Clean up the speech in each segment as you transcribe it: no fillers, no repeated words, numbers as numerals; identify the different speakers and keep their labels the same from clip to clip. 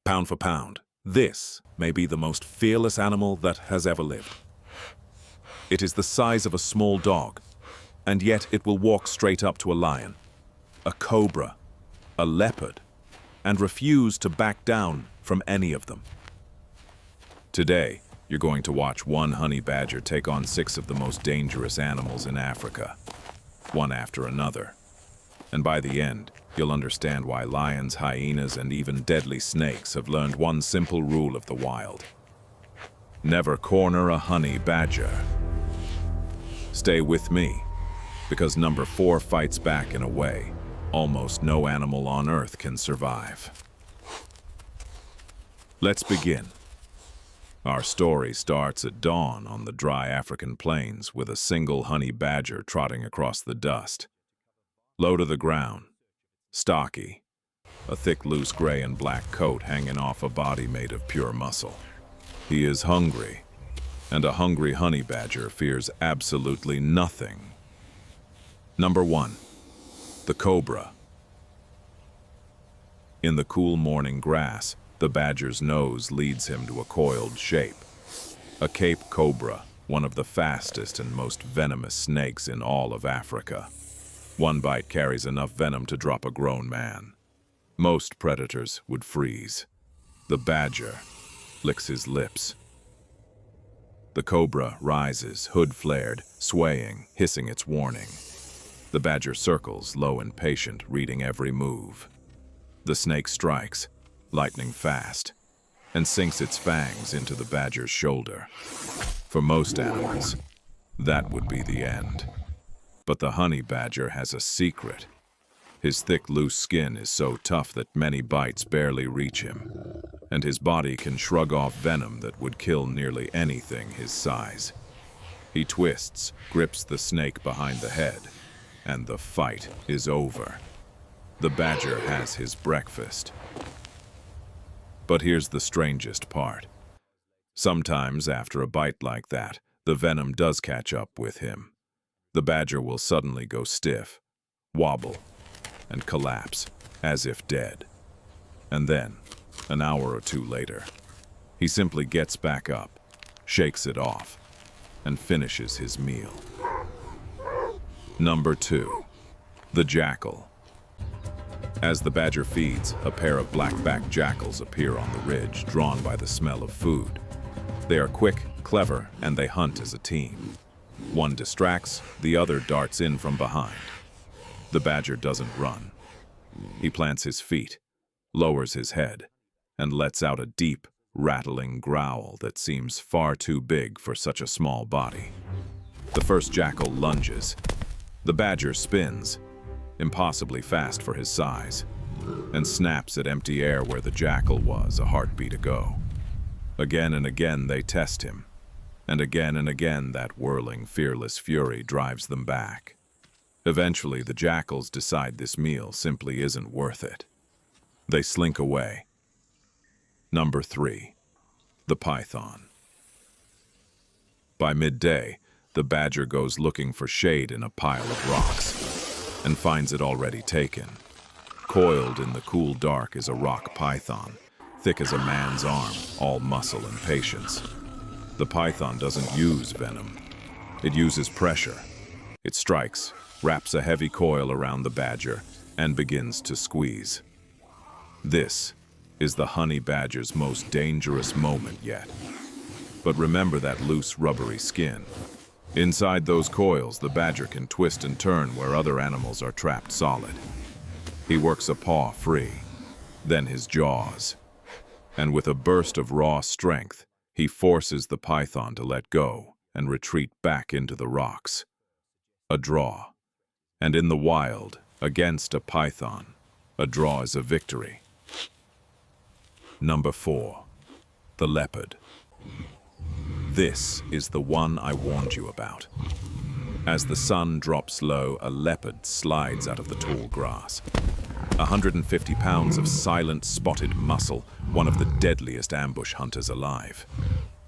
Speaker 1: Pound for pound, this may be the most fearless animal that has ever lived. It is the size of a small dog, and yet it will walk straight up to a lion, a cobra, a leopard, and refuse to back down from any of them. Today, you're going to watch one honey badger take on 6 of the most dangerous animals in Africa, one after another. And by the end, you'll understand why lions, hyenas, and even deadly snakes have learned one simple rule of the wild. Never corner a honey badger. Stay with me, because number 4 fights back in a way almost no animal on Earth can survive. Let's begin. Our story starts at dawn on the dry African plains with a single honey badger trotting across the dust. Low to the ground, stocky, a thick loose gray and black coat hanging off a body made of pure muscle. He is hungry, and a hungry honey badger fears absolutely nothing. Number 1. The cobra. In the cool morning grass, the badger's nose leads him to a coiled shape. A Cape cobra, one of the fastest and most venomous snakes in all of Africa. One bite carries enough venom to drop a grown man. Most predators would freeze. The badger licks his lips. The cobra rises, hood flared, swaying, hissing its warning. The badger circles, low and patient, reading every move. The snake strikes, lightning fast, and sinks its fangs into the badger's shoulder. For most animals, that would be the end. But the honey badger has a secret. His thick, loose skin is so tough that many bites barely reach him, and his body can shrug off venom that would kill nearly anything his size. He twists, grips the snake behind the head, and the fight is over. The badger has his breakfast. But here's the strangest part. Sometimes after a bite like that, the venom does catch up with him. The badger will suddenly go stiff, wobble, and collapse, as if dead. And then, an hour or 2 later, he simply gets back up, shakes it off, and finishes his meal. Number 2. The jackal. As the badger feeds, a pair of black-backed jackals appear on the ridge, drawn by the smell of food. They are quick, clever, and they hunt as a team. One distracts, the other darts in from behind. The badger doesn't run. He plants his feet, lowers his head, and lets out a deep, rattling growl that seems far too big for such a small body. The first jackal lunges. The badger spins, impossibly fast for his size, and snaps at empty air where the jackal was a heartbeat ago. Again and again they test him, and again that whirling, fearless fury drives them back. Eventually the jackals decide this meal simply isn't worth it. They slink away. Number 3. The python. By midday, the badger goes looking for shade in a pile of rocks, and finds it already taken. Coiled in the cool dark is a rock python, thick as a man's arm, all muscle and patience. The python doesn't use venom. It uses pressure. It strikes, wraps a heavy coil around the badger, and begins to squeeze. This is the honey badger's most dangerous moment yet. But remember that loose, rubbery skin. Inside those coils, the badger can twist and turn where other animals are trapped solid. He works a paw free, then his jaws. And with a burst of raw strength, he forces the python to let go and retreat back into the rocks. A draw. And in the wild, against a python, a draw is a victory. Number 4. The leopard. This is the one I warned you about. As the sun drops low, a leopard slides out of the tall grass. 150 pounds of silent, spotted muscle, one of the deadliest ambush hunters alive.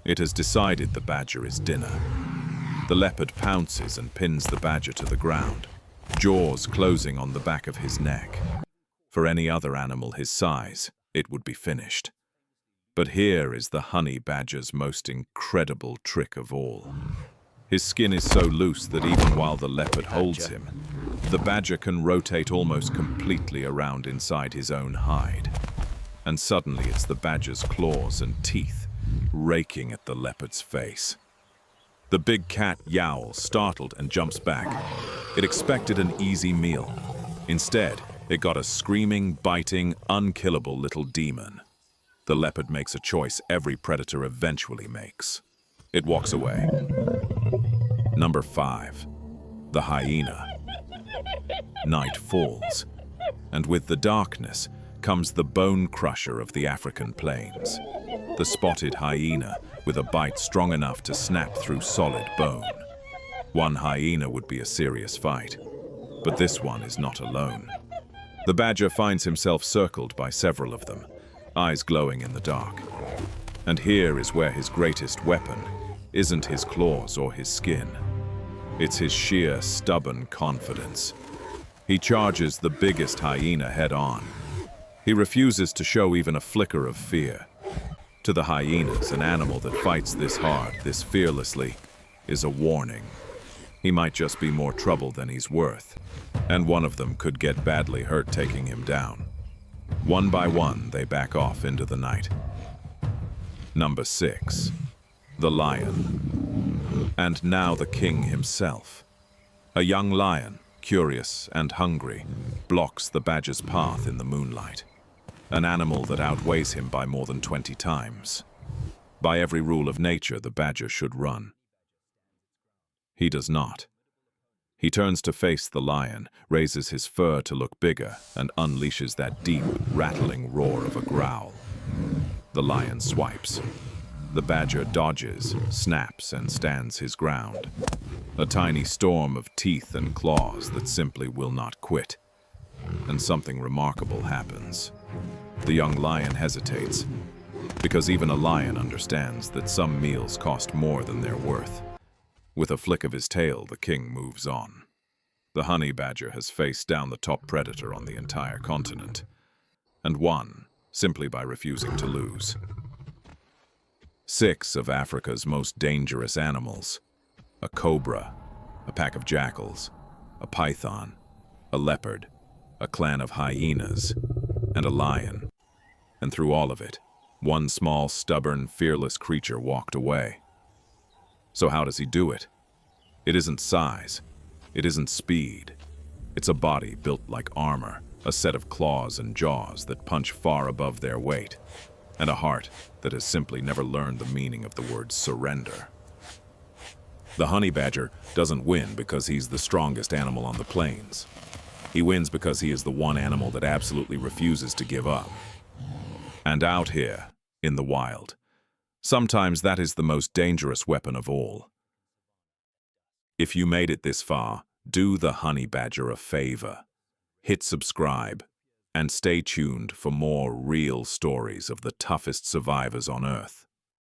Speaker 1: It has decided the badger is dinner. The leopard pounces and pins the badger to the ground, jaws closing on the back of his neck. For any other animal his size, it would be finished. But here is the honey badger's most incredible trick of all. His skin is so loose that even while the leopard holds him, the badger can rotate almost completely around inside his own hide. And suddenly it's the badger's claws and teeth raking at the leopard's face. The big cat yowls, startled, and jumps back. It expected an easy meal. Instead, it got a screaming, biting, unkillable little demon. The leopard makes a choice every predator eventually makes. It walks away. Number 5. The hyena. Night falls, and with the darkness comes the bone crusher of the African plains. The spotted hyena with a bite strong enough to snap through solid bone. One hyena would be a serious fight, but this one is not alone. The badger finds himself circled by several of them, eyes glowing in the dark. And here is where his greatest weapon isn't his claws or his skin. It's his sheer, stubborn confidence. He charges the biggest hyena head-on. He refuses to show even a flicker of fear. To the hyenas, an animal that fights this hard, this fearlessly, is a warning. He might just be more trouble than he's worth, and one of them could get badly hurt taking him down. One by one, they back off into the night. Number 6. The lion. And now the king himself. A young lion, curious and hungry, blocks the badger's path in the moonlight. An animal that outweighs him by more than 20 times. By every rule of nature, the badger should run. He does not. He turns to face the lion, raises his fur to look bigger, and unleashes that deep, rattling roar of a growl. The lion swipes. The badger dodges, snaps, and stands his ground. A tiny storm of teeth and claws that simply will not quit. And something remarkable happens. The young lion hesitates, because even a lion understands that some meals cost more than they're worth. With a flick of his tail, the king moves on. The honey badger has faced down the top predator on the entire continent, and won simply by refusing to lose. 6 of Africa's most dangerous animals: a cobra, a pack of jackals, a python, a leopard, a clan of hyenas, and a lion. And through all of it, one small, stubborn, fearless creature walked away. So how does he do it? It isn't size. It isn't speed. It's a body built like armor, a set of claws and jaws that punch far above their weight, and a heart that has simply never learned the meaning of the word surrender. The honey badger doesn't win because he's the strongest animal on the plains. He wins because he is the one animal that absolutely refuses to give up. And out here, in the wild, sometimes that is the most dangerous weapon of all. If you made it this far, do the honey badger a favor. Hit subscribe, and stay tuned for more real stories of the toughest survivors on Earth.